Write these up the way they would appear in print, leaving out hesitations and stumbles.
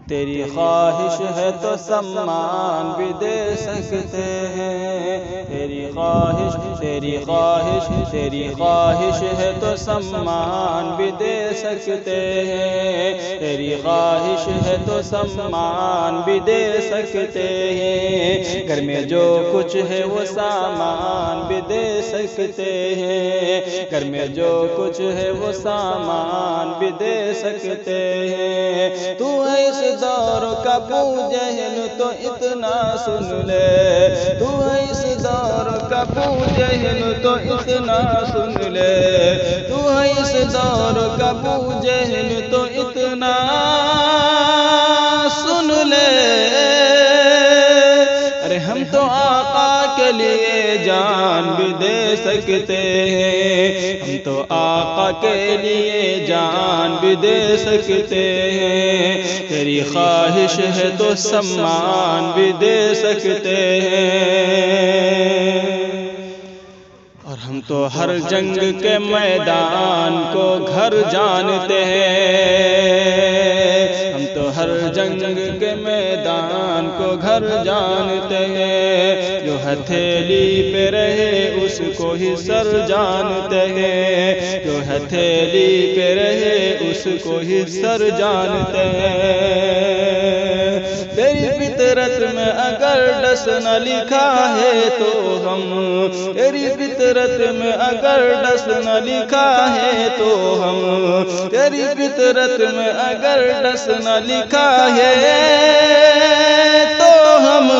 تیری خواہش ہے تو سامان بھی دے سکتے ہیں، تیری خواہش تیری خواہش تیری خواہش ہے تو سامان بھی دے سکتے ہیں، تیری خواہش ہے تو سامان بھی دے سکتے ہیں، گھر میں جو کچھ ہے وہ سامان بھی دے سکتے ہیں، گھر میں جو کچھ ہے وہ سامان بھی دے سکتے ہیں، تو اس دور کا ابو جہل تو اتنا سن لے، تو اس دور کا ابو جہل تو اتنا سن لے، تو اس دور کا ابو جہل تو اتنا سن لے، ارے ہم تو آقا کے لیے جان بھی دے سکتے ہیں، ہم تو آقا کے لیے جان بھی دے سکتے ہیں، تیری خواہش ہے تو سامان بھی دے سکتے ہیں، اور ہم تو ہر جنگ کے میدان کو گھر جانتے ہیں، ہم تو ہر جنگ کے میدان کو گھر جانتے ہیں، جو ہتھیلی پہ رہے اس کو ہی سر جانتے ہیں، جو ہتھیلی پہ رہے اس کو ہی سر جانتے ہیں، تیری فطرت میں اگر ڈس نہ لکھا ہے تو ہم، تیری فطرت میں اگر ڈس نہ لکھا ہے تو ہم، تیری فطرت میں اگر ڈس نہ لکھا ہے تو ہم،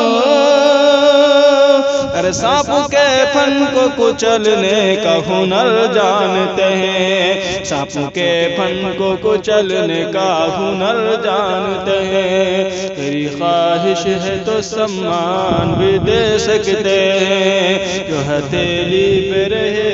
ارے سانپ کے پھن کو کچلنے کا ہنر جانتے ہیں، سانپ کے پھن کو کچلنے کا ہنر جانتے ہیں، تیری خواہش ہے تو سامان بھی دے سکتے ہیں، جو ہتھیلی پہ رہے